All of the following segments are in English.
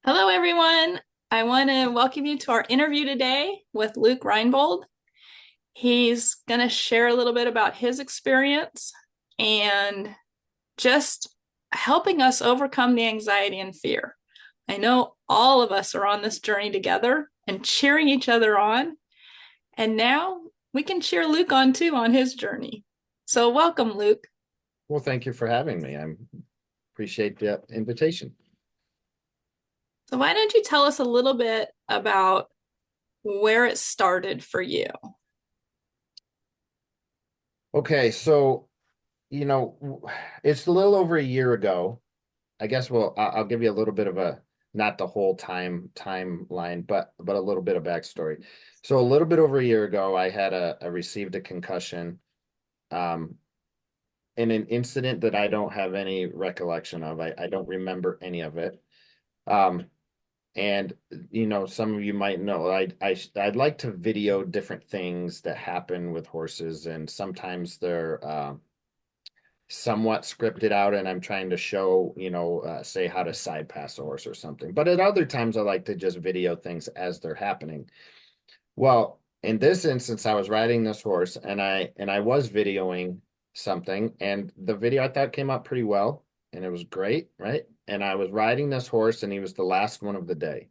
Hello, everyone. I want to welcome you to our interview today with Luke Reinbold. He's going to share a little bit about his experience and just helping us overcome the anxiety and fear. I know all of us are on this journey together and cheering each other on. And now we can cheer Luke on too on his journey. So, welcome, Luke. Well, thank you for having me. I appreciate the invitation. So, why don't you tell us a little bit about where it started for you? Okay, so it's a little over a year ago. I guess I'll give you a little bit of a not the whole timeline, but a little bit of backstory. So a little bit over a year ago, I received a concussion um in an incident that I don't have any recollection of. I don't remember any of it. Um, And some of you might know, I'd like to video different things that happen with horses, and sometimes they're somewhat scripted out, and I'm trying to show, say how to side pass a horse or something. But at other times, I like to just video things as they're happening. Well, in this instance, I was riding this horse, and I was videoing something, and the video I thought came out pretty well, and it was great, right? And I was riding this horse, and he was the last one of the day.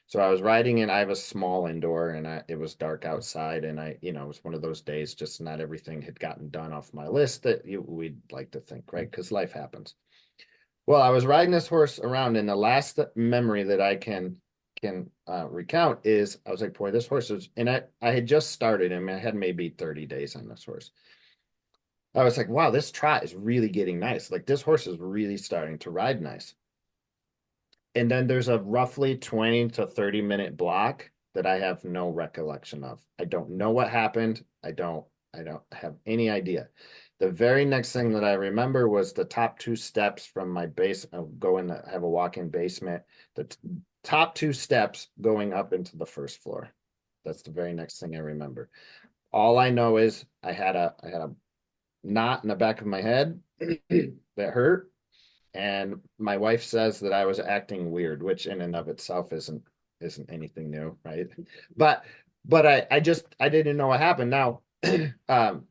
So I was riding and I have a small indoor and it was dark outside and it was one of those days, just not everything had gotten done off my list that we'd like to think, right? Because life happens. Well, I was riding this horse around and the last memory that I can recount is I was like, boy, this horse is, and I had just started him. I had maybe 30 days on this horse. I was like, wow, this trot is really getting nice. Like this horse is really starting to ride nice. And then there's a roughly 20 to 30-minute block that I have no recollection of. I don't know what happened. I don't have any idea. The very next thing that I remember was the top two steps from my base of going I have a walk-in basement. The top two steps going up into the first floor. That's the very next thing I remember. All I know is I had a knot in the back of my head that hurt, and my wife says that I was acting weird, which in and of itself isn't anything new, right? But but I didn't know what happened. Now, um,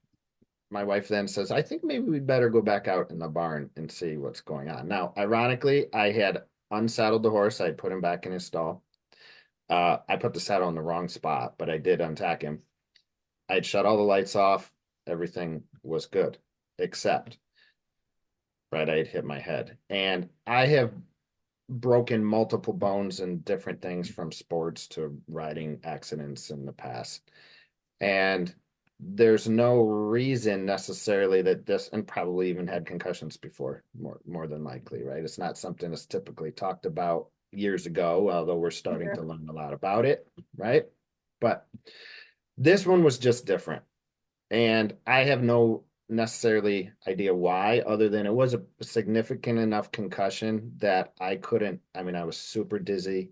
my wife then says, I think maybe we'd better go back out in the barn and see what's going on. Now, ironically, I had unsaddled the horse. I put him back in his stall. I put the saddle in the wrong spot, but I did untack him. I'd shut all the lights off. Everything was good, except right, I'd hit my head. And I have broken multiple bones and different things from sports to riding accidents in the past. And there's no reason necessarily that this, and probably even had concussions before, more than likely, right? It's not something that's typically talked about years ago, although we're starting to learn a lot about it, right? But this one was just different. And I have no necessarily idea why, other than it was a significant enough concussion that I couldn't. I mean, I was super dizzy.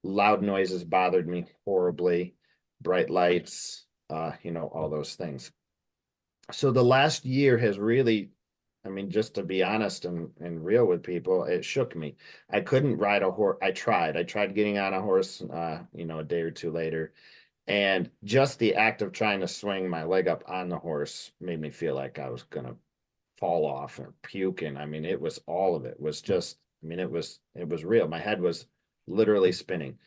Loud noises bothered me horribly, bright lights, all those things. So the last year has really, I mean, just to be honest and real with people, it shook me. I couldn't ride a horse. I tried getting on a horse, a day or two later, and just the act of trying to swing my leg up on the horse made me feel like I was gonna fall off or puke. And I mean, it was all of it was just, I mean, it was real. My head was literally spinning.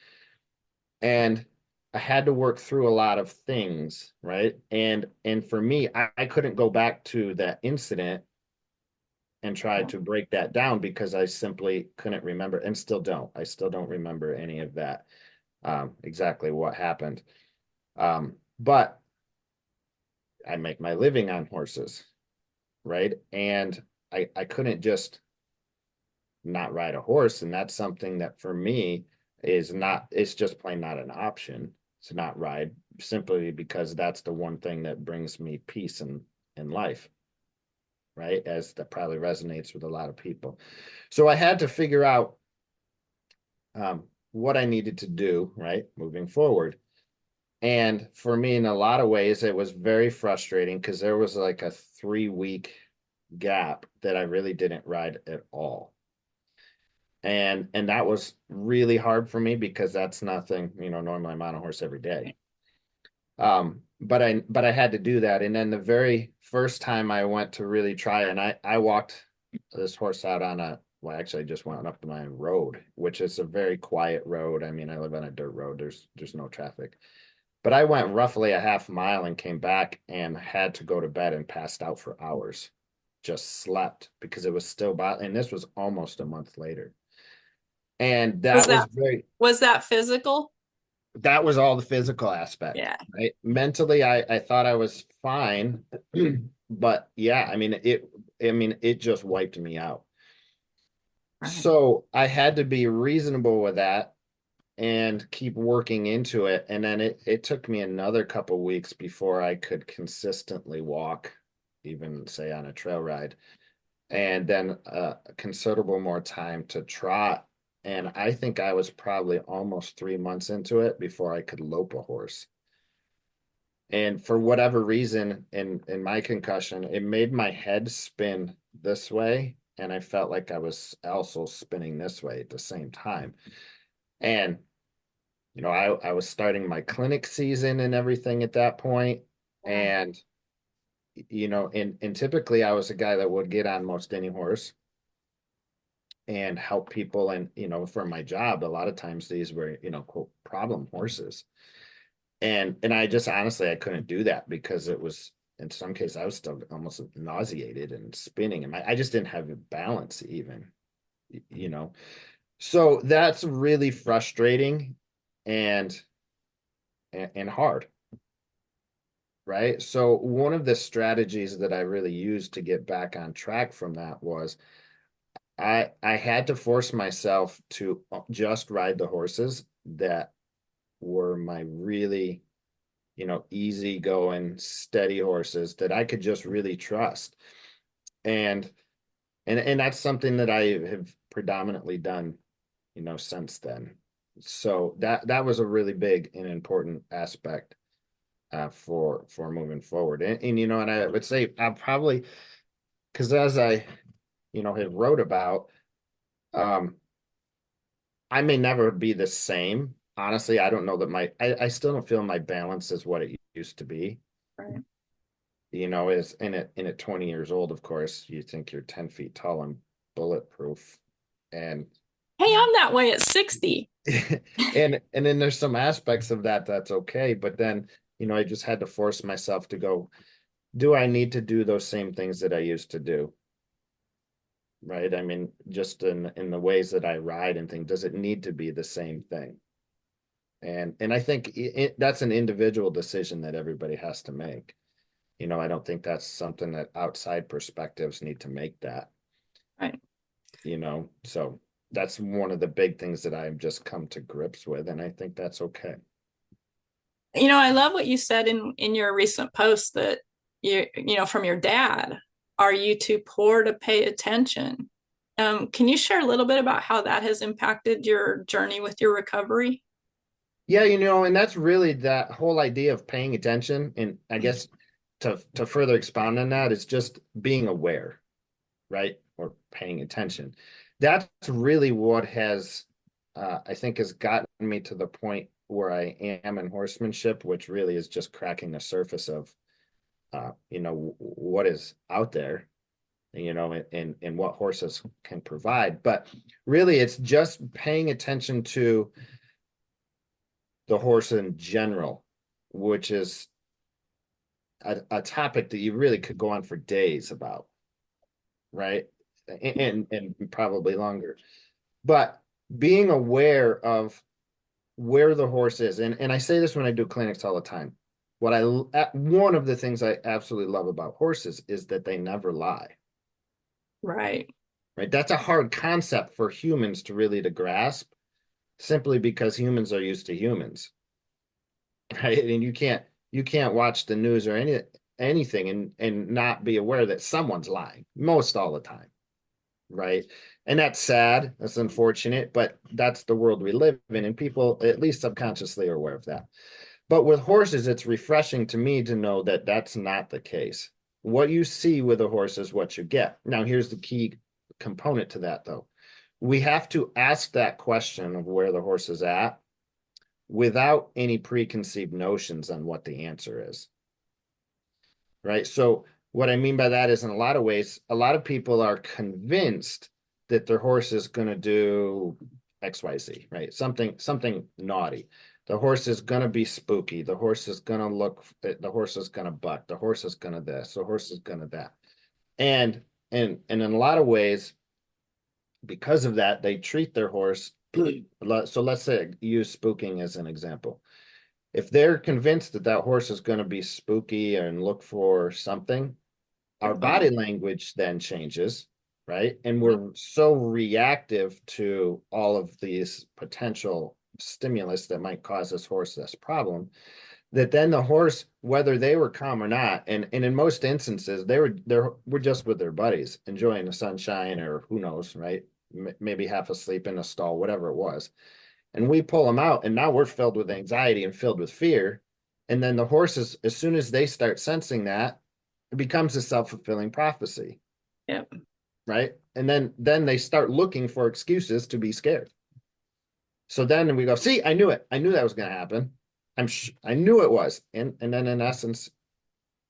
And I had to work through a lot of things, right? And for me, I couldn't go back to that incident and try to break that down because I simply couldn't remember and still don't. I still don't remember any of that, exactly what happened. But I make my living on horses, right? And I couldn't just not ride a horse. And that's something that for me is not, it's just plain not an option to not ride simply because that's the one thing that brings me peace in life, right? As that probably resonates with a lot of people. So I had to figure out what I needed to do, right? Moving forward. And for me, in a lot of ways, it was very frustrating because there was like a 3 week gap that I really didn't ride at all. And that was really hard for me because that's nothing, normally I'm on a horse every day. But I had to do that. And then the very first time I went to really try, and I walked this horse out on well, actually I just went up to my road, which is a very quiet road. I mean, I live on a dirt road. There's no traffic. But I went roughly a half mile and came back and had to go to bed and passed out for hours. Just slept because it was still and this was almost a month later. And Was that was that very was that physical? that was all the physical aspect, Yeah. right? Mentally, I thought I was fine, but yeah, I mean, it just wiped me out. Right. So I had to be reasonable with that and keep working into it. And then it took me another couple weeks before I could consistently walk, even say on a trail ride, and then considerable more time to trot. And I think I was probably almost 3 months into it before I could lope a horse. And for whatever reason, in my concussion, it made my head spin this way, and I felt like I was also spinning this way at the same time. And I was starting my clinic season and everything at that point, Yeah. and and typically I was a guy that would get on most any horse and help people, and for my job, a lot of times these were quote problem horses. And I just honestly I couldn't do that because it was in some cases I was still almost nauseated and spinning, and I just didn't have a balance even, you know. So that's really frustrating and and hard, right? So one of the strategies that I really used to get back on track from that was I had to force myself to just ride the horses that were my really easy going, steady horses that I could just really trust. And and that's something that I have predominantly done, since then. So that was a really big and important aspect for moving forward. And I would say I probably because as I have wrote about, um, I may never be the same. Honestly, I don't know that I still don't feel my balance is what it used to be. Right. Is in at 20 years old, of course, you think you're 10 feet tall and bulletproof. And Hey, I'm that way at 60. and then there's some aspects of that that's okay. But then, I just had to force myself to go, do I need to do those same things that I used to do? Right. I mean, just in the ways that I ride and think, does it need to be the same thing? And I think that's an individual decision that everybody has to make. I don't think that's something that outside perspectives need to make that, Right. so that's one of the big things that I've just come to grips with, and I think that's okay. I love what you said in your recent post that from your dad. Are you too poor to pay attention? Can you share a little bit about how that has impacted your journey with your recovery? Yeah, and that's really that whole idea of paying attention. And I guess to further expound on that, it's just being aware, right? Or paying attention. That's really what has, I think, has gotten me to the point where I am in horsemanship, which really is just cracking the surface of, what is out there, and what horses can provide. But really, it's just paying attention to the horse in general, which is a topic that you really could go on for days about, right? And probably longer. But being aware of where the horse is, and I say this when I do clinics all the time. One of the things I absolutely love about horses is that they never lie, Right. right? That's a hard concept for humans to really to grasp, simply because humans are used to humans, right? And you can't watch the news or anything and not be aware that someone's lying most all the time, right? And that's sad, that's unfortunate, but that's the world we live in, and people at least subconsciously are aware of that. But with horses, it's refreshing to me to know that that's not the case. What you see with a horse is what you get. Now, here's the key component to that, though. we have to ask that question of where the horse is at without any preconceived notions on what the answer is. Right. So what I mean by that is in a lot of ways, a lot of people are convinced that their horse is going to do XYZ, right? Something naughty. The horse is going to be spooky. The horse is going to look, the horse is going to buck. The horse is going to this. The horse is going to that. And in a lot of ways, because of that, they treat their horse. So let's say use spooking as an example. If they're convinced that that horse is going to be spooky and look for something, our body language then changes, right? And we're so reactive to all of these potential stimulus that might cause this horse this problem that then the horse, whether they were calm or not, and in most instances we're just with their buddies enjoying the sunshine or who knows, right? Maybe half asleep in a stall, whatever it was, and we pull them out, and now we're filled with anxiety and filled with fear. And then the horses, as soon as they start sensing that, it becomes a self-fulfilling prophecy. Yep. Right. And then they start looking for excuses to be scared. So then we go, see, I knew it. I knew that was going to happen. I knew it was. And then in essence,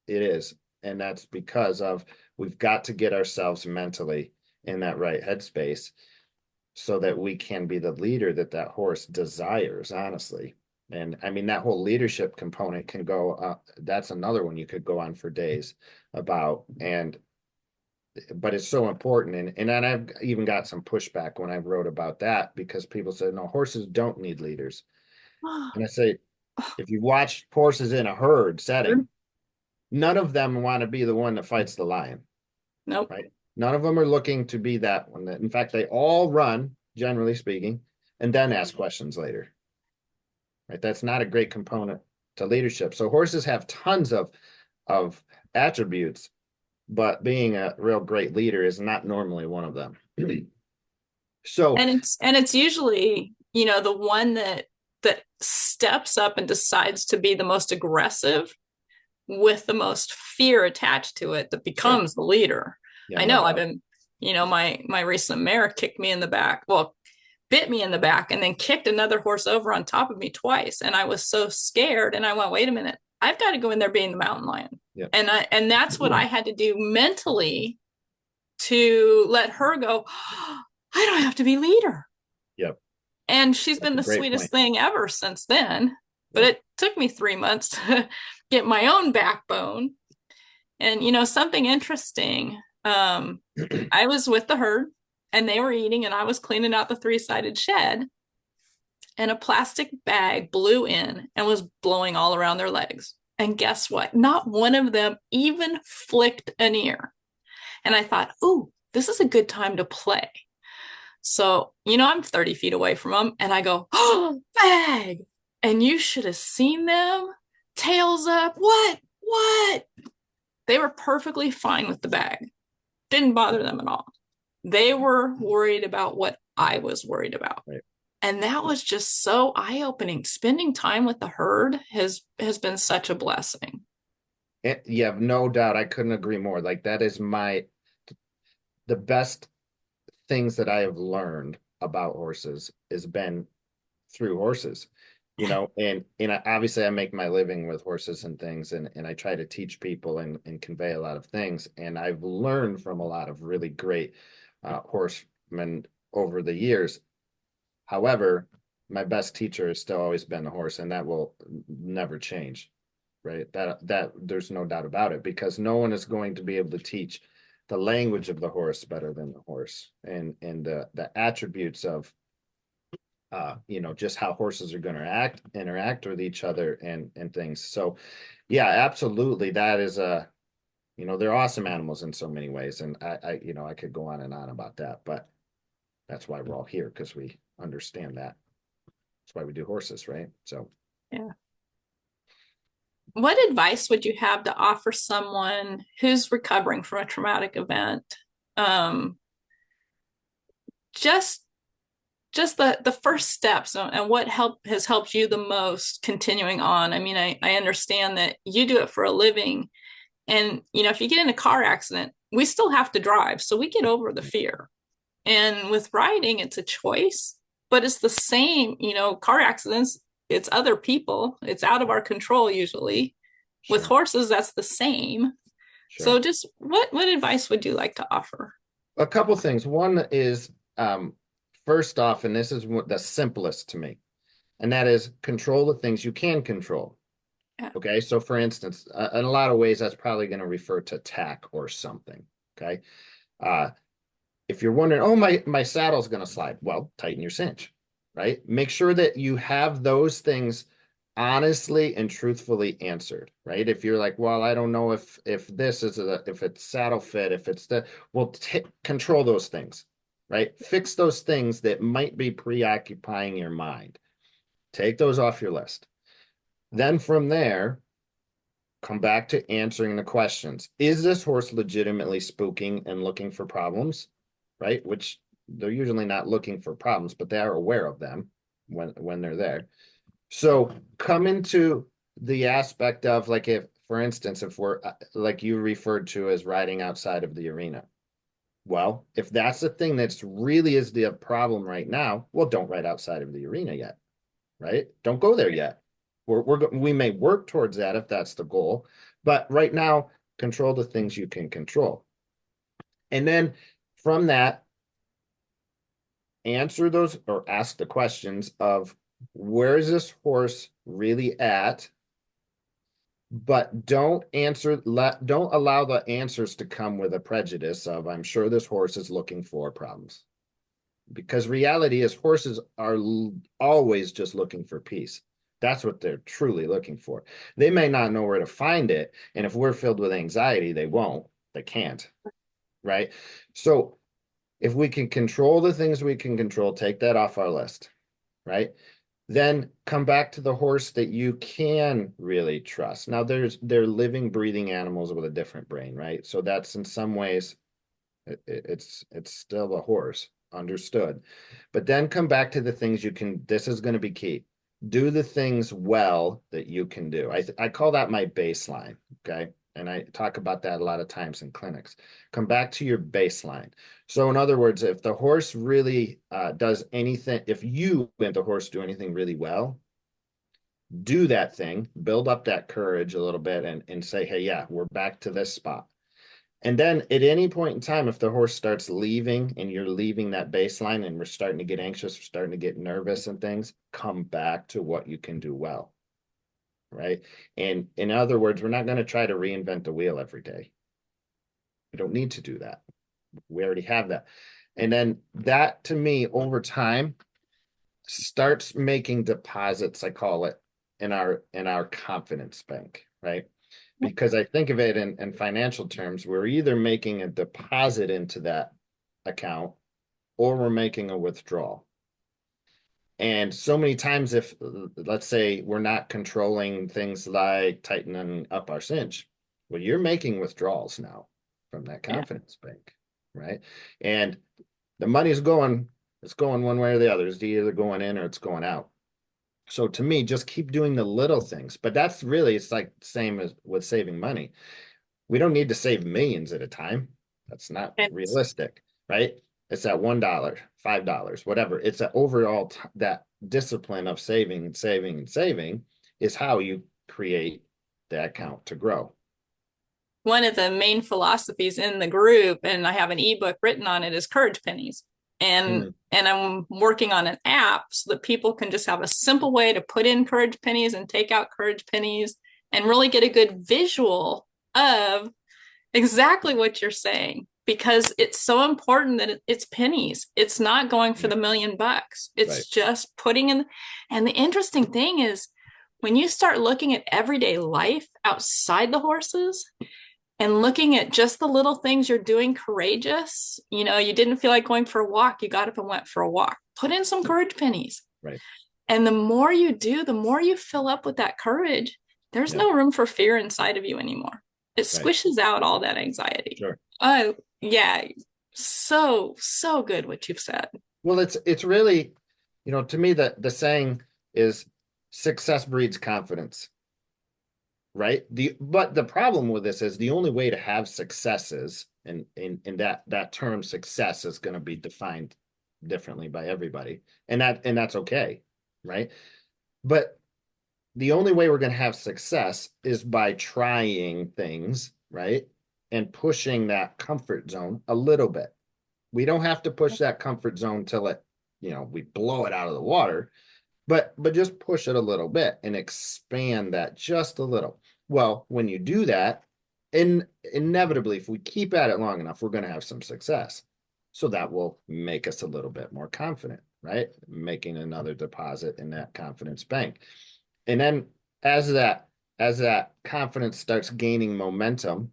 it is. And that's because of we've got to get ourselves mentally in that right headspace so that we can be the leader that that horse desires, honestly. And I mean, that whole leadership component can go, that's another one you could go on for days about. But it's so important. And then I've even got some pushback when I wrote about that because people said, no, horses don't need leaders. And I say, if you watch horses in a herd setting, none of them want to be the one that fights the lion. Nope. Right? None of them are looking to be that one. In fact, they all run, generally speaking, and then ask questions later. Right? That's not a great component to leadership. So horses have tons of attributes, but being a real great leader is not normally one of them. So, And it's usually, the one that steps up and decides to be the most aggressive with the most fear attached to it that yeah, becomes the leader. yeah, I no know I've doubt. been, my recent mare kicked me in the back. Well, bit me in the back and then kicked another horse over on top of me twice. And I was so scared. And I went, wait a minute, I've got to go in there being the mountain lion. Yeah. And that's what I had to do mentally to let her go, oh, I don't have to be leader. Yep. And she's That's been a the great sweetest point. thing ever since then. But Yep. it took me 3 months to get my own backbone. And, something interesting. I was with the herd and they were eating, and I was cleaning out the three-sided shed. And a plastic bag blew in and was blowing all around their legs. And guess what? Not one of them even flicked an ear. And I thought, oh, this is a good time to play. So, I'm 30 feet away from them and I go, oh, bag. And you should have seen them, tails up. What? What? They were perfectly fine with the bag. Didn't bother them at all. They were worried about what I was worried about. Right. And that was just so eye-opening. Spending time with the herd has been such a blessing. You have no doubt. I couldn't agree more. Like that is the best things that I have learned about horses has been through horses, and obviously I make my living with horses and things, and I try to teach people and convey a lot of things. And I've learned from a lot of really great horsemen over the years. However, my best teacher has still always been the horse, and that will never change. Right. That there's no doubt about it, because no one is going to be able to teach the language of the horse better than the horse, and the attributes of just how horses are going to interact with each other and things. So yeah, absolutely. That is they're awesome animals in so many ways. And I could go on and on about that, but that's why we're all here, because we understand that. That's why we do horses, right? So Yeah. What advice would you have to offer someone who's recovering from a traumatic event? Um, just just the first steps and what has helped you the most continuing on. I mean, I understand that you do it for a living, and if you get in a car accident, we still have to drive, so we get over the fear. And with riding, it's a choice, but it's the same, car accidents, it's other people, it's out of our control usually. With Sure, horses, that's the same. So sure. just what advice would you like to offer? A couple things. One is first off, and this is what the simplest to me, and that is control the things you can control. Yeah. Okay, so for instance, in a lot of ways, that's probably going to refer to tack or something. Okay, uh, if you're wondering, oh, my saddle's going to slide, well, tighten your cinch, right? Make sure that you have those things honestly and truthfully answered, right? If you're like, well, I don't know if this is if it's saddle fit, if it's the well, control those things, right? Fix those things that might be preoccupying your mind. Take those off your list. Then from there, come back to answering the questions. Is this horse legitimately spooking and looking for problems? Right? Which they're usually not looking for problems, but they are aware of them when they're there. So come into the aspect of like if, for instance, if we're like you referred to as riding outside of the arena. Well, if that's the thing that's really is the problem right now, well, don't ride outside of the arena yet, right? Don't go there yet. We may work towards that if that's the goal, but right now, control the things you can control. And then from that, answer those or ask the questions of where is this horse really at? But don't allow the answers to come with a prejudice of I'm sure this horse is looking for problems. Because reality is horses are always just looking for peace. That's what they're truly looking for. They may not know where to find it, and if we're filled with anxiety, they won't. They can't, right? So if we can control the things we can control, take that off our list, right? Then come back to the horse that you can really trust. Now they're living, breathing animals with a different brain, right? So that's in some ways it's still a horse, understood. But then come back to the things you can. This is going to be key. Do the things well that you can do. I call that my baseline. Okay. And I talk about that a lot of times in clinics. Come back to your baseline. So, in other words, if the horse really does anything, if you and the horse do anything really well, do that thing, build up that courage a little bit and say, hey, yeah, we're back to this spot. And then at any point in time, if the horse starts leaving and you're leaving that baseline and we're starting to get anxious, we're starting to get nervous and things, come back to what you can do well. Right. And in other words, we're not going to try to reinvent the wheel every day. We don't need to do that. We already have that. And then that to me over time starts making deposits, I call it, in our confidence bank, right? Because I think of it in financial terms, we're either making a deposit into that account or we're making a withdrawal. And so many times, if let's say we're not controlling things like tightening up our cinch, well, you're making withdrawals now from that Yeah. confidence bank, right? And the money's it's going one way or the other. It's either going in or it's going out. So to me, just keep doing the little things. But that's really, it's like the same as with saving money. We don't need to save millions at a time. That's not And realistic, right? It's that $1, $5, whatever. It's that overall that discipline of saving and saving and saving is how you create that account to grow. one of the main philosophies in the group, and I have an ebook written on it, is courage pennies. And Mm, and I'm working on an app so that people can just have a simple way to put in courage pennies and take out courage pennies and really get a good visual of exactly what you're saying, because it's so important that it's pennies. It's not going for yeah, the $1,000,000. right. It's just putting in. And the interesting thing is when you start looking at everyday life outside the horses and looking at just the little things you're doing courageous, you didn't feel like going for a walk, you got up and went for a walk. Put in some courage pennies. Right. And the more you do, the more you fill up with that courage. There's Yeah. no room for fear inside of you anymore. It Right. squishes out all that anxiety. Sure. Oh, yeah. So, so good what you've said. Well, it's really, to me the saying is success breeds confidence. right? But the problem with this is the only way to have successes, and in that term success is going to be defined differently by everybody, and that's okay, right? But the only way we're going to have success is by trying things, right? And pushing that comfort zone a little bit. We don't have to push that comfort zone till it, we blow it out of the water, but just push it a little bit and expand that just a little. Well, when you do that, inevitably, if we keep at it long enough, we're going to have some success. So that will make us a little bit more confident, right? Making another deposit in that confidence bank. And then as that as that confidence starts gaining momentum,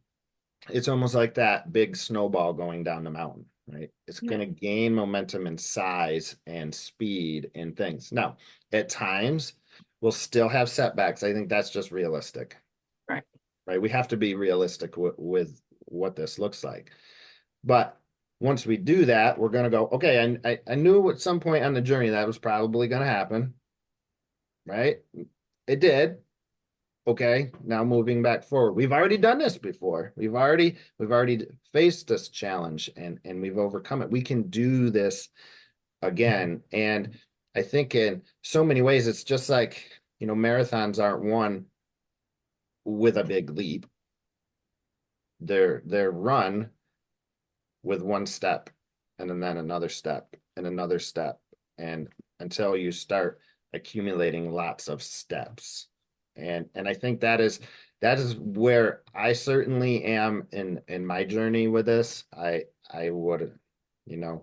it's almost like that big snowball going down the mountain, right? It's Yeah. going to gain momentum in size and speed and things. Now, at times, we'll still have setbacks. I think that's just realistic, Right. right? We have to be realistic with what this looks like. But once we do that, we're going to go, okay, I knew at some point on the journey that was probably going to happen, right? It did. Okay, now moving back forward. We've already done this before. We've already faced this challenge and we've overcome it. We can do this again. And I think in so many ways it's just like, marathons aren't won with a big leap. They're run with one step and then another step and another step and until you start accumulating lots of steps. And I think that is where I certainly am in my journey with this. I would,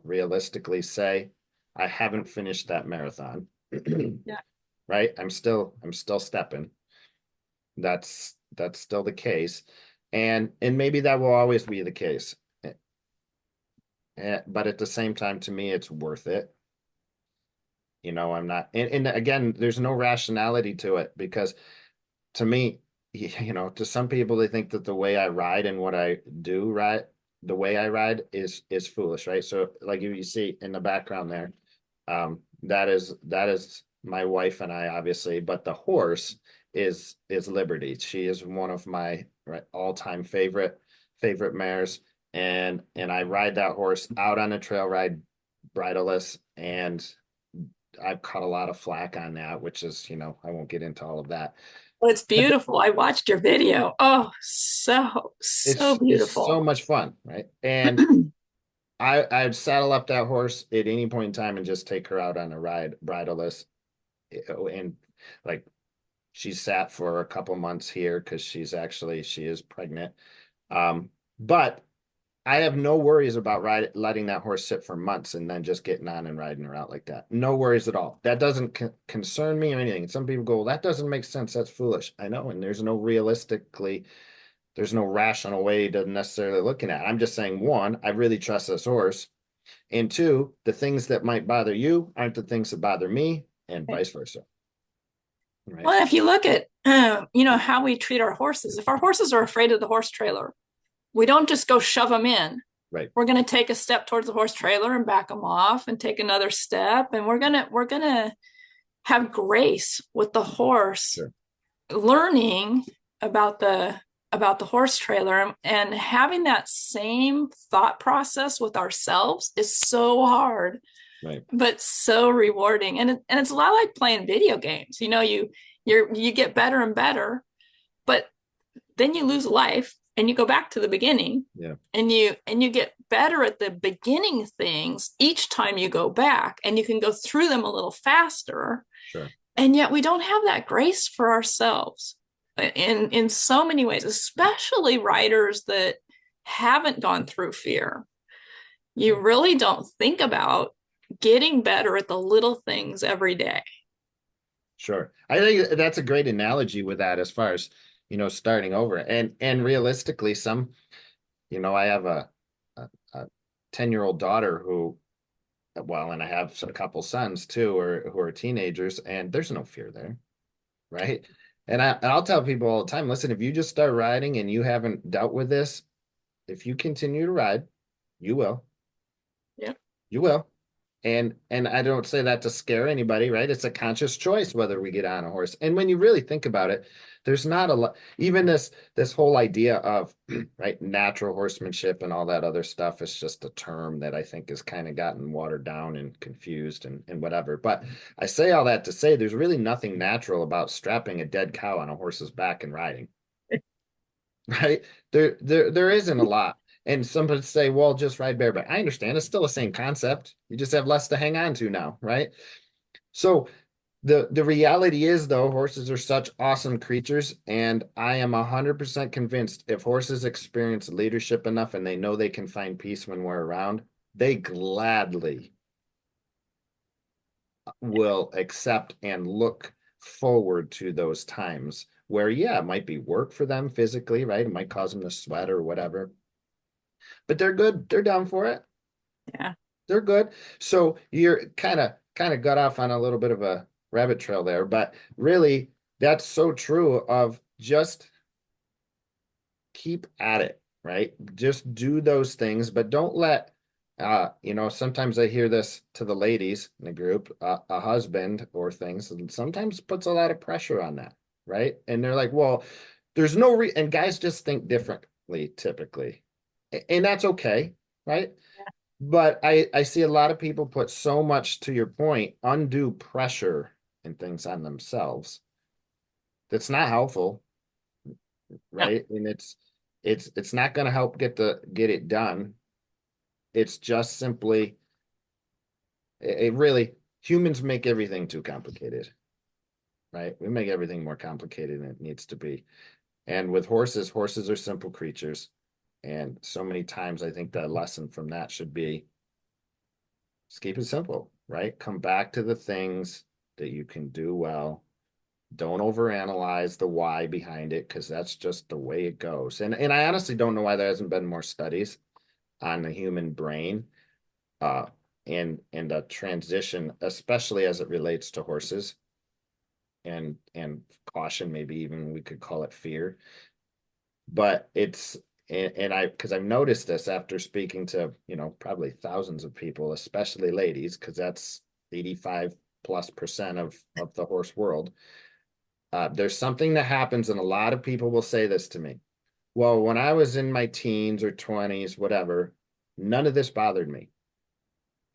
realistically say I haven't finished that marathon. Yeah. Right? I'm still stepping. That's still the case. And maybe that will always be the case. But at the same time, to me, it's worth it. I'm not, and again, there's no rationality to it because to me, to some people, they think that the way I ride and what I do ride, the way I ride is foolish, right? So, like you see in the background there, that is my wife and I, obviously, but the horse is Liberty. She is one of my all-time favorite mares, and I ride that horse out on a trail ride, bridleless, and I've caught a lot of flack on that, which is, I won't get into all of that. Well, it's But beautiful. I watched your video. Oh, so, so it's so beautiful. much fun, right? And I'd saddle up that horse at any point in time and just take her out on a ride, bridleless, and like she sat for a couple months here because she is pregnant. But I have no worries about letting that horse sit for months and then just getting on and riding her out like that. No worries at all. That doesn't concern me or anything. Some people go, well, that doesn't make sense. That's foolish. I know. And there's no rational way to necessarily looking at it. I'm just saying, one, I really trust this horse. And two, the things that might bother you aren't the things that bother me, and vice versa. Right. Well, if you look at, how we treat our horses, if our horses are afraid of the horse trailer, we don't just go shove them in. Right. We're going to take a step towards the horse trailer and back them off and take another step. And we're going to have grace with the horse Sure. learning about the horse trailer, and having that same thought process with ourselves is so hard Right. but so rewarding. And it's a lot like playing video games. You get better and better, but then you lose life and you go back to the beginning. Yeah. And you get better at the beginning things each time you go back, and you can go through them a little faster. Sure. And yet we don't have that grace for ourselves in so many ways, especially writers that haven't gone through fear. You really don't think about getting better at the little things every day. Sure. I think that's a great analogy with that as far as, starting over. And realistically, I have a 10-year-old daughter and I have a couple sons too, who are teenagers, and there's no fear there, right? And I'll tell people all the time, listen, if you just start riding and you haven't dealt with this, if you continue to ride, you will. Yeah. You will. And I don't say that to scare anybody, right? It's a conscious choice whether we get on a horse. And when you really think about it, there's not a lot, even this whole idea of right, natural horsemanship and all that other stuff is just a term that I think has kind of gotten watered down and confused and whatever. But I say all that to say there's really nothing natural about strapping a dead cow on a horse's back and riding, right? There isn't a lot. And some would say, well, just ride bareback. I understand. It's still the same concept. You just have less to hang on to now, right? So the reality is, though, horses are such awesome creatures, and I am 100% convinced if horses experience leadership enough and they know they can find peace when we're around, they gladly will accept and look forward to those times where, yeah, it might be work for them physically, right? It might cause them to sweat or whatever, but they're good. They're down for it. Yeah. They're good. So you're kind of got off on a little bit of a rabbit trail there, but really that's so true of just keep at it, right? Just do those things, but don't let sometimes I hear this to the ladies in the group, a husband or things, and sometimes puts a lot of pressure on that, right? And they're like, well, there's no and guys just think differently typically. And that's okay, right? But I see a lot of people put so much, to your point, undue pressure and things on themselves. That's not helpful, No. right? And it's not going to help get it done. It's just simply it really humans make everything too complicated, right? We make everything more complicated than it needs to be. And with horses, horses are simple creatures. And so many times I think the lesson from that should be just keep it simple, right? Come back to the things that you can do well. Don't overanalyze the why behind it because that's just the way it goes. And I honestly don't know why there hasn't been more studies on the human brain uh and the transition, especially as it relates to horses and caution, maybe even we could call it fear. But it's and I because I've noticed this after speaking to, probably thousands of people, especially ladies, because that's 85+% of the horse world. There's something that happens, and a lot of people will say this to me. Well, when I was in my teens or 20s, whatever, none of this bothered me.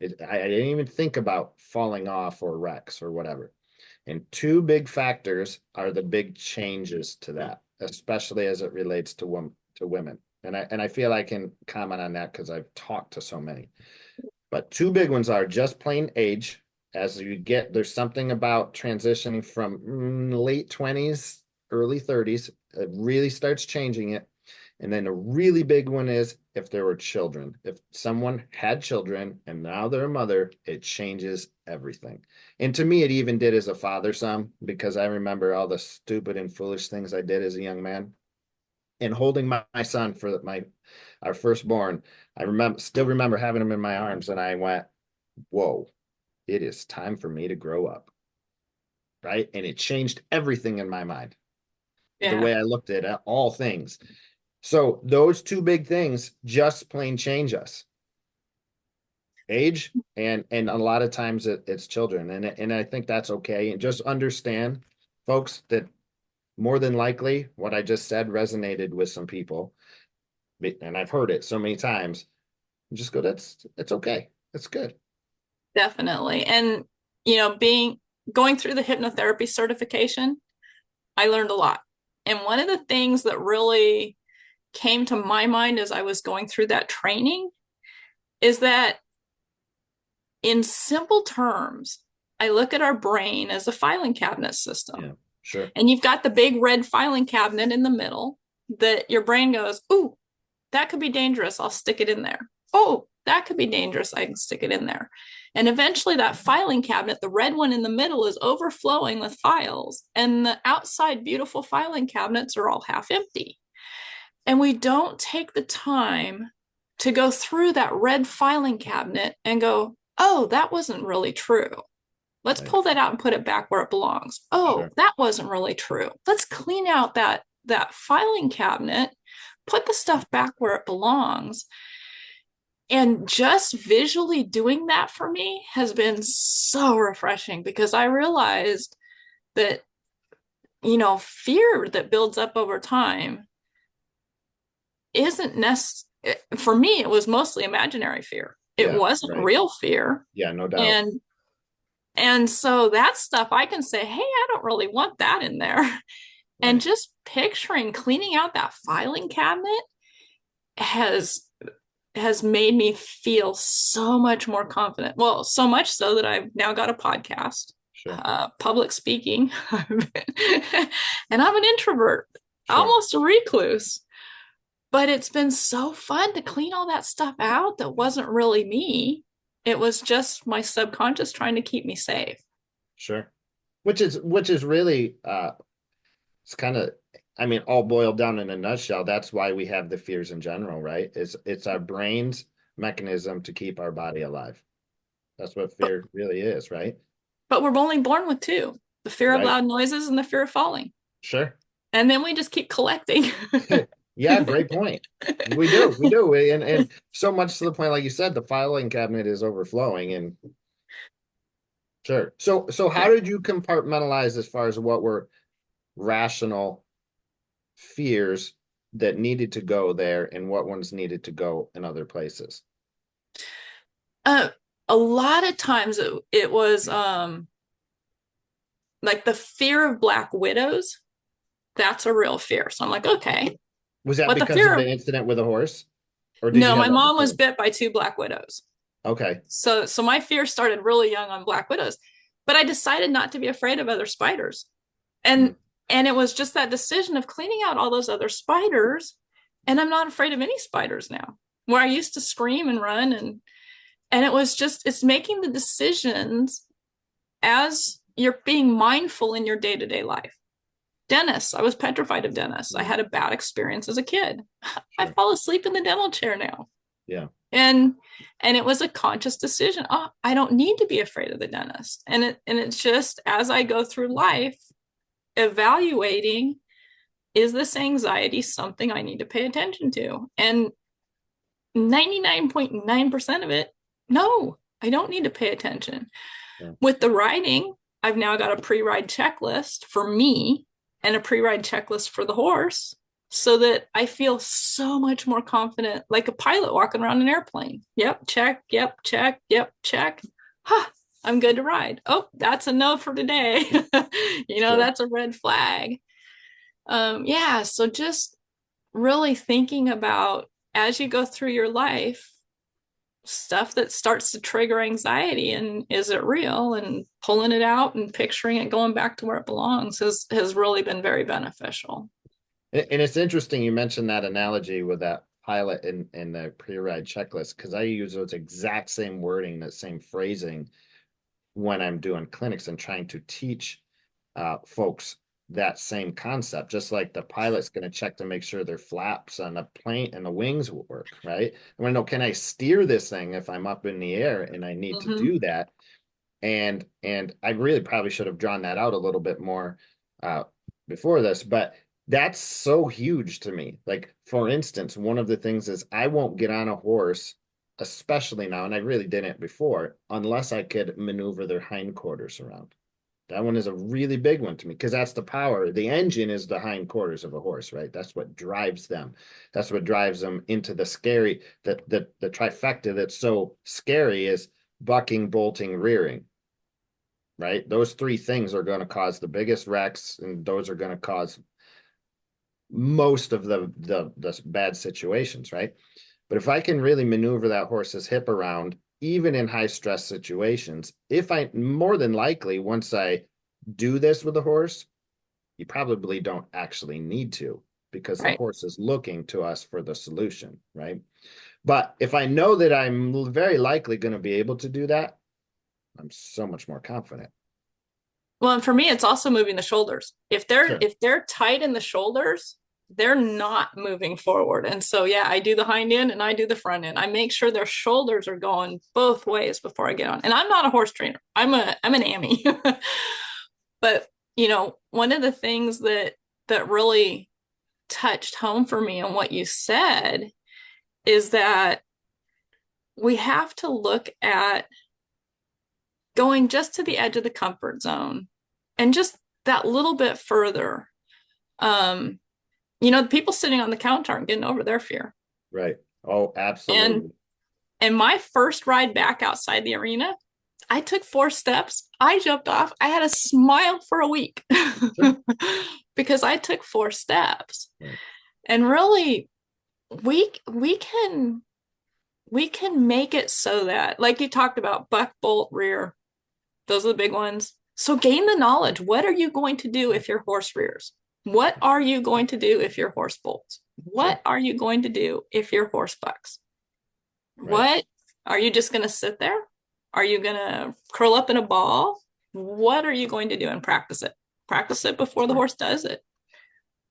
I didn't even think about falling off or wrecks or whatever. And two big factors are the big changes to that, especially as it relates to women. And I feel I can comment on that because I've talked to so many. But two big ones are just plain age. As you get, there's something about transitioning from late 20s, early 30s. It really starts changing it. And then a really big one is if there were children. If someone had children and now they're a mother, it changes everything. And to me, it even did as a father some, because I remember all the stupid and foolish things I did as a young man. And holding my son for our firstborn, still remember having him in my arms, and I went, whoa, it is time for me to grow up. Right. And it changed everything in my mind, the Yeah. way I looked at all things. So those two big things just plain change us. Age and a lot of times it's children. And I think that's okay. And just understand, folks, that more than likely what I just said resonated with some people. And I've heard it so many times. Just go, it's okay. It's good. Definitely. And, being going through the hypnotherapy certification, I learned a lot. And one of the things that really came to my mind as I was going through that training is that in simple terms, I look at our brain as a filing cabinet system. Yeah, sure. And you've got the big red filing cabinet in the middle that your brain goes, ooh, that could be dangerous. I'll stick it in there. Oh, that could be dangerous. I can stick it in there. And eventually, that filing cabinet, the red one in the middle, is overflowing with files. And the outside, beautiful filing cabinets are all half empty. And we don't take the time to go through that red filing cabinet and go, oh, that wasn't really true. Let's Right. pull that out and put it back where it belongs. Oh, Sure. that wasn't really true. Let's clean out that filing cabinet, put the stuff back where it belongs. And just visually doing that for me has been so refreshing because I realized that, fear that builds up over time isn't necessary. For me, it was mostly imaginary fear. It Yeah, wasn't right. real fear. Yeah, no doubt. And so that stuff I can say, hey, I don't really want that in there. And Right. just picturing cleaning out that filing cabinet has made me feel so much more confident. Well, so much so that I've now got a podcast, Sure. public speaking, and I'm an introvert, Sure. almost a recluse. But it's been so fun to clean all that stuff out that wasn't really me. It was just my subconscious trying to keep me safe. Sure. Which is really it's kind of, I mean, all boiled down in a nutshell. That's why we have the fears in general, right? It's our brain's mechanism to keep our body alive. That's what But fear really is, right? we're only born with two: the fear of Right. loud noises and the fear of falling. Sure. And then we just keep collecting. Yeah, great point. We do, and so much to the point, like you said, the filing cabinet is overflowing, and sure. So how Yeah. did you compartmentalize as far as what were rational fears that needed to go there and what ones needed to go in other places? Uh, a lot of times it was like the fear of black widows. That's a real fear. So I'm like, okay. Was that But the because of fear the of incident with a horse, or did no, you have my other mom was things? bit by two black widows. Okay. So my fear started really young on black widows. But I decided not to be afraid of other spiders. Hmm. And it was just that decision of cleaning out all those other spiders. And I'm not afraid of any spiders now. Where I used to scream and run, and it was just, it's making the decisions as you're being mindful in your day-to-day life. Dentists, I was petrified of dentists. I Hmm. had a bad experience as a kid. I Sure. fall asleep in the dental chair now. Yeah. And it was a conscious decision. Oh, I don't need to be afraid of the dentist. And it's just as I go through life evaluating, is this anxiety something I need to pay attention to? And 99.9% of it, no, I don't need to pay attention. Yeah. With the riding, I've now got a pre-ride checklist for me and a pre-ride checklist for the horse so that I feel so much more confident, like a pilot walking around an airplane. Yep, check, yep, check, yep, check. Huh, I'm good to ride. Oh, that's a no for today. Sure. That's a red flag. Yeah, so just really thinking about as you go through your life, stuff that starts to trigger anxiety, and is it real, and pulling it out and picturing it going back to where it belongs has really been very beneficial. And it's interesting you mentioned that analogy with that pilot in the pre-ride checklist because I use those exact same wording, that same phrasing when I'm doing clinics and trying to teach folks that same concept. Just like the pilot's going to check to make sure their flaps on the plane and the wings will work, right? I want to know, can I steer this thing if I'm up in the air and I need to Mm-hmm. do that? And I really probably should have drawn that out a little bit more uh, before this, but that's so huge to me. Like, for instance, one of the things is I won't get on a horse, especially now, and I really didn't before, unless I could maneuver their hindquarters around. That one is a really big one to me because that's the power. The engine is the hindquarters of a horse, right? That's what drives them. That's what drives them into the scary, the trifecta that's so scary is bucking, bolting, rearing, right? Those three things are going to cause the biggest wrecks, and those are going to cause most of the bad situations, right? But if I can really maneuver that horse's hip around, even in high stress situations, if I more than likely, once I do this with the horse, you probably don't actually need to because the Right. horse is looking to us for the solution, right? But if I know that I'm very likely going to be able to do that, I'm so much more confident. Well, and for me, it's also moving the shoulders. Sure. If they're tight in the shoulders, they're not moving forward. And so, yeah, I do the hind end and I do the front end. I make sure their shoulders are going both ways before I get on. And I'm not a horse trainer. I'm an AMI. But one of the things that really touched home for me and what you said is that we have to look at going just to the edge of the comfort zone and just that little bit further. Um, the people sitting on the couch aren't getting over their fear. Right. Oh, And absolutely. and my first ride back outside the arena, I took 4 steps. I jumped off. I had a smile for a week Sure. because I took 4 steps. Right. And really, we we can we can make it so that, like you talked about, buck, bolt, rear, those are the big ones. So gain the knowledge. What are you going to do if your horse rears? What are you going to do if your horse bolts? Sure. What are you going to do if your horse bucks? Right. What are you just going to sit there? Are you going to curl up in a ball? What are you going to do and practice it? Practice it before the Sure. horse does it.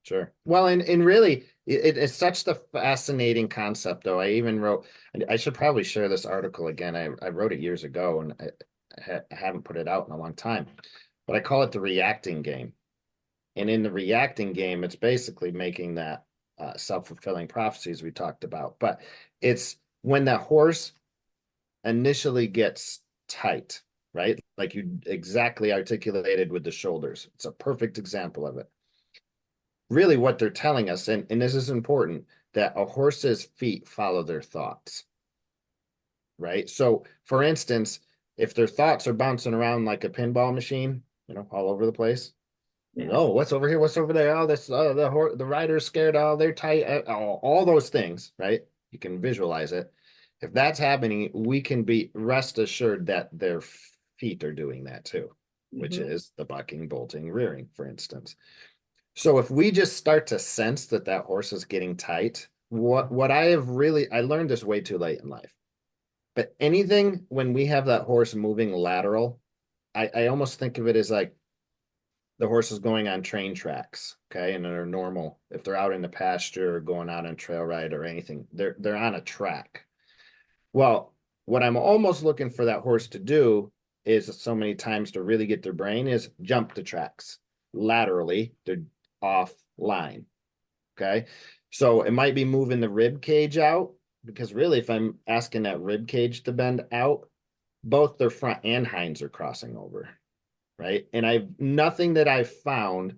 Sure. Well, and really, it's such the fascinating concept, though. I even wrote, I should probably share this article again. I wrote it years ago, and I haven't put it out in a long time. But I call it the reacting game. And in the reacting game, it's basically making that self-fulfilling prophecies we talked about. But it's when the horse initially gets tight, right? Like you exactly articulated with the shoulders. It's a perfect example of it. Really, what they're telling us, and this is important, that a horse's feet follow their thoughts, right? So, for instance, if their thoughts are bouncing around like a pinball machine, all over the place. Yeah. Oh, what's over here? What's over there? Oh, this the rider's scared. Oh, they're tight. All those things, right? You can visualize it. If that's happening, we can be rest assured that their feet are doing that too, which Mm-hmm. is the bucking, bolting, rearing, for instance. So if we just start to sense that that horse is getting tight, what I learned this way too late in life. But anything when we have that horse moving lateral, I almost think of it as like the horse is going on train tracks, okay, and they're normal. If they're out in the pasture or going out on trail ride or anything, they're on a track. Well, what I'm almost looking for that horse to do is so many times to really get their brain is jump the tracks laterally. They're off line. Okay. So it might be moving the rib cage out because really, if I'm asking that rib cage to bend out, both their front and hinds are crossing over. Right. And I've nothing that I've found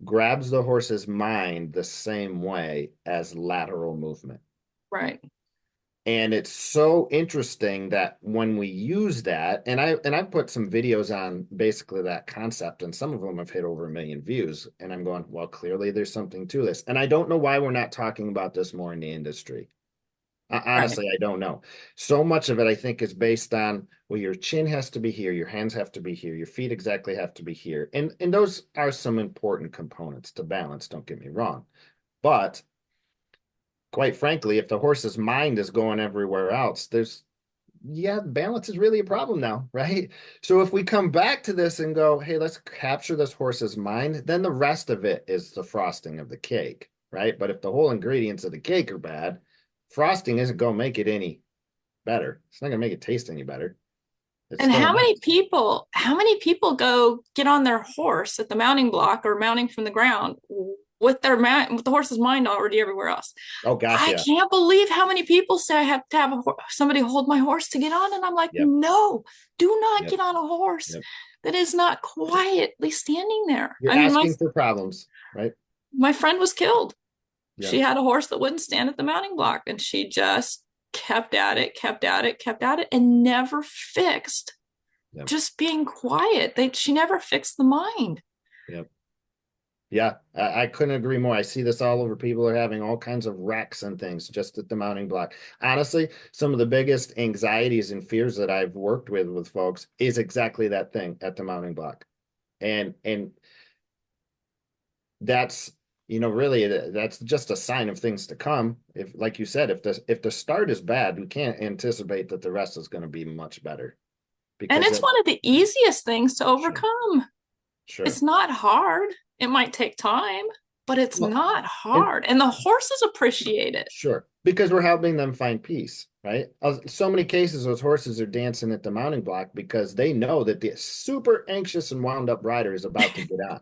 grabs the horse's mind the same way as lateral movement. Right. And it's so interesting that when we use that, and I put some videos on basically that concept, and some of them have hit over 1 million views. And I'm going, well, clearly there's something to this. And I don't know why we're not talking about this more in the industry. Right. Honestly, I don't know. So much of it, I think, is based on, well, your chin has to be here, your hands have to be here, your feet exactly have to be here. And those are some important components to balance, don't get me wrong. But quite frankly, if the horse's mind is going everywhere else, balance is really a problem now, right? So if we come back to this and go, hey, let's capture this horse's mind, then the rest of it is the frosting of the cake, right? But if the whole ingredients of the cake are bad, frosting isn't going to make it any better. It's not going to make it taste any better. It's And still a mess. how many people go get on their horse at the mounting block or mounting from the ground with with the horse's mind already everywhere else? Oh gosh, I yeah. can't believe how many people say I have to have somebody hold my horse to get on, and I'm like, Yep, no, do not yep, get on a horse yep. that is not quietly standing there. You're I mean, asking for problems, right? my friend was killed. She Yep, had a horse that wouldn't stand at the mounting block, and she just kept at it, kept at it, kept at it, and never fixed yep, just being quiet. She never fixed the mind. yep. Yeah, I couldn't agree more. I see this all over. People are having all kinds of wrecks and things just at the mounting block. Honestly, some of the biggest anxieties and fears that I've worked with folks is exactly that thing at the mounting block. And that's, really that's just a sign of things to come. If, like you said, if the start is bad, we can't anticipate that the rest is going to be much better And because it's one of the easiest things to sure, overcome. sure. It's not hard. It might take time, but it's Well, not and hard. And the horses appreciate it. sure, because we're helping them find peace, right? So many cases, those horses are dancing at the mounting block because they know that the super anxious and wound up rider is about to get on.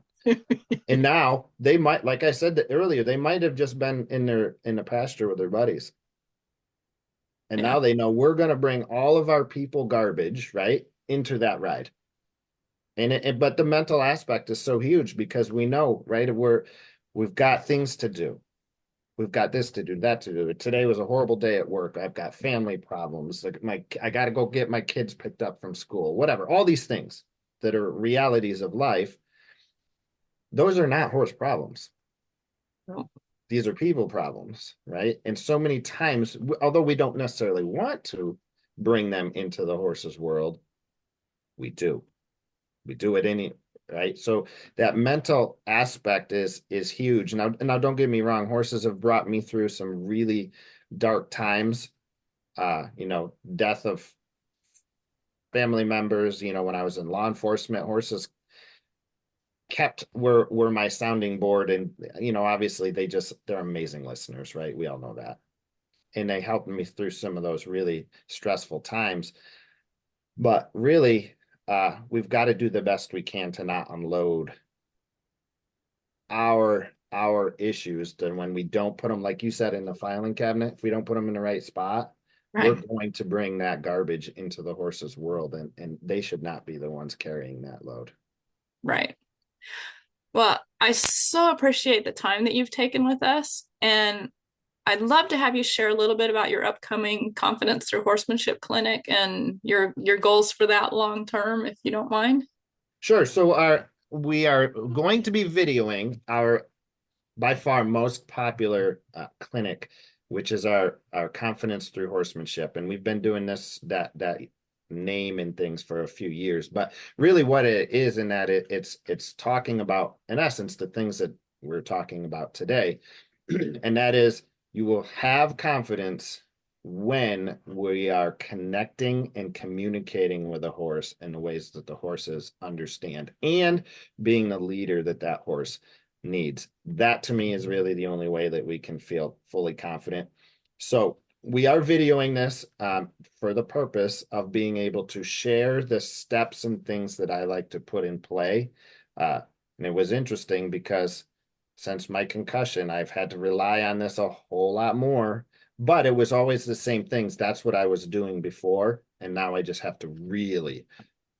And now they might, like I said earlier, they might have just been in the pasture with their buddies. And Yeah. now they know we're going to bring all of our people garbage, right, into that ride. But the mental aspect is so huge because we know, right, we've got things to do. We've got this to do, that to do. Today was a horrible day at work. I've got family problems. Like I got to go get my kids picked up from school, whatever. All these things that are realities of life, those are not horse problems. No. These are people problems, right? And so many times, although we don't necessarily want to bring them into the horse's world, we do. We do it any right. So that mental aspect is huge. Now don't get me wrong, horses have brought me through some really dark times. Death of family members, when I was in law enforcement, horses were my sounding board. And obviously they're amazing listeners, right? We all know that. And they helped me through some of those really stressful times. But really, we've got to do the best we can to not unload our issues. Then when we don't put them, like you said, in the filing cabinet, if we don't put them in the right spot, we're Right. going to bring that garbage into the horse's world, and they should not be the ones carrying that load. Right. Well, I so appreciate the time that you've taken with us, and I'd love to have you share a little bit about your upcoming Confidence Through Horsemanship clinic and your goals for that long term, if you don't mind. Sure. So we are going to be videoing our by far most popular clinic, which is our confidence through horsemanship. And we've been doing that name and things for a few years. But really what it is in that it's talking about, in essence, the things that we're talking about today. And that is you will have confidence when we are connecting and communicating with a horse in the ways that the horses understand and being the leader that horse needs. That to me is really the only way that we can feel fully confident. So we are videoing this for the purpose of being able to share the steps and things that I like to put in play. And it was interesting because since my concussion, I've had to rely on this a whole lot more, but it was always the same things. That's what I was doing before. And now I just have to really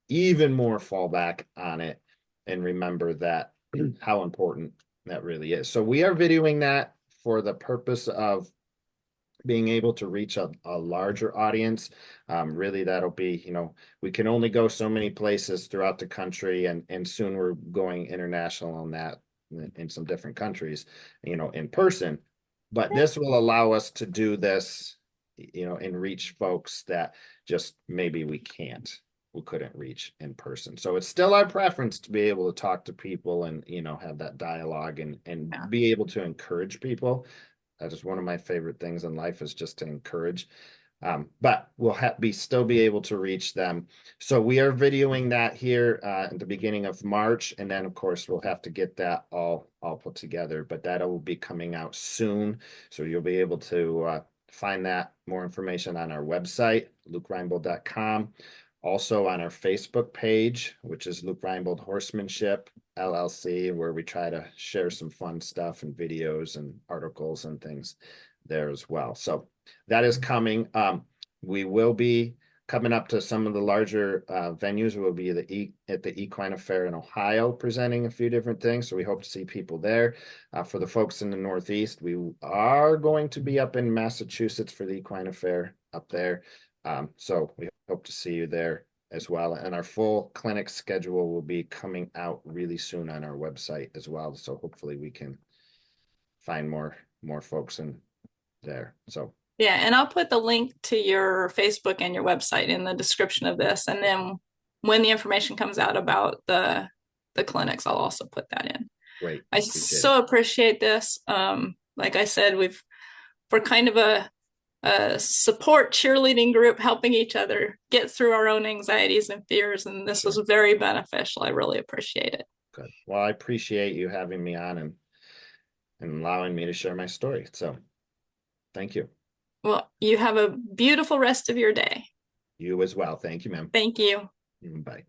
even more fall back on it and remember that how important that really is. So we are videoing that for the purpose of being able to reach a larger audience. Really, that'll be, we can only go so many places throughout the country, and soon we're going international on that in some different countries, in person. But this will allow us to do this, and reach folks that just maybe we couldn't reach in person. So it's still our preference to be able to talk to people and, have that dialogue and Yeah. be able to encourage people. That is one of my favorite things in life is just to encourage. But we'll still be able to reach them. So we are videoing that here at the beginning of March, and then of course we'll have to get that all put together. But that will be coming out soon, so you'll be able to find that more information on our website, lukereinbold.com. Also on our Facebook page, which is Luke Reinbold Horsemanship LLC, where we try to share some fun stuff and videos and articles and things there as well. So that is coming. We will be coming up to some of the larger venues. We'll be at the Equine Affair in Ohio presenting a few different things. So we hope to see people there. For the folks in the Northeast, we are going to be up in Massachusetts for the Equine Affair up there. So we hope to see you there as well. And our full clinic schedule will be coming out really soon on our website as well. So hopefully we can find more folks in there. So Yeah, and I'll put the link to your Facebook and your website in the description of this. And then when the information comes out about the clinics, I'll also put that in. great. I Appreciate it. so appreciate this. Like I said, we're kind of a support cheerleading group helping each other get through our own anxieties and fears. And this was Sure. very beneficial. I really appreciate it. Good. Well, I appreciate you having me on and allowing me to share my story. So thank you. Well, you have a beautiful rest of your day. You as well. Thank you, ma'am. Thank you. Bye.